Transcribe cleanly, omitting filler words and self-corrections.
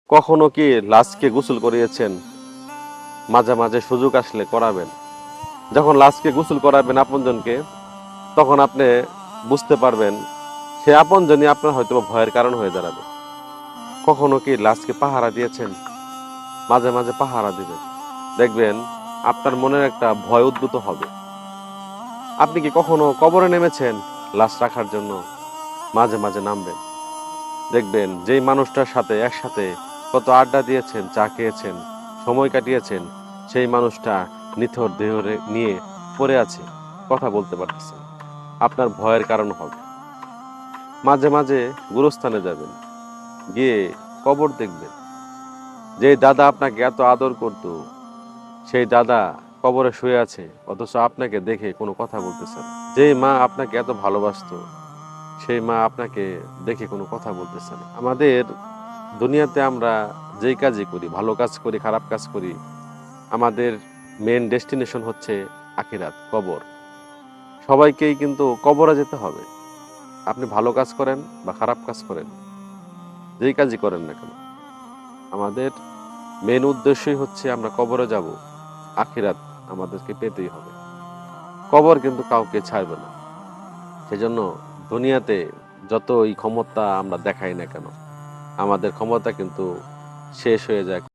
কখনো কি লাশকে গোসল করিয়েছেন? মাঝে মাঝে সুযোগ আসলে করাবেন। যখন লাশকে গোসল করাবেন আপনজনকে, তখন আপনি বুঝতে পারবেন সে আপনজনই আপনার হয়তো ভয়ের কারণ হয়ে দাঁড়াবে। কখনো কি লাশকে পাহারা দিয়েছেন? মাঝে মাঝে পাহারা দিবেন। দেখবেন আপনার মনের একটা ভয় উদ্ভূত হবে। আপনি কি কখনো কবরে নেমেছেন লাশ রাখার জন্য? মাঝে মাঝে নামবেন। দেখবেন যেই মানুষটার সাথে একসাথে কত আড্ডা দিয়েছেন, চা খেয়েছেন, সময় কাটিয়েছেন, সেই মানুষটা নিথর দেহ নিয়ে পড়ে আছে, কথা বলতে পারতেছে না। আপনার ভয়ের কারণ হবে। মাঝে মাঝে গুরুস্থানে যাবেন, গিয়ে কবর দেখবেন। যে দাদা আপনাকে এত আদর করত, সেই দাদা কবরে শুয়ে আছে, অথচ আপনাকে দেখে কোনো কথা বলতেছে না। যেই মা আপনাকে এত ভালোবাসতো, সেই মা আপনাকে দেখে কোনো কথা বলতেছে না। আমাদের দুনিয়াতে আমরা যেই কাজই করি, ভালো কাজ করি, খারাপ কাজ করি, আমাদের মেন ডেস্টিনেশন হচ্ছে আখিরাত, কবর। সবাইকেই কিন্তু কবরে যেতে হবে। আপনি ভালো কাজ করেন বা খারাপ কাজ করেন, যেই কাজই করেন না কেন, আমাদের মেন উদ্দেশ্যই হচ্ছে আমরা কবরে যাব, আখিরাত আমাদেরকে পেতেই হবে। কবর কিন্তু কাউকে ছাড়বে না। সেজন্য দুনিয়াতে যতই ক্ষমতা আমরা দেখাই না কেন, আমাদের ক্ষমতা কিন্তু শেষ হয়ে যায়।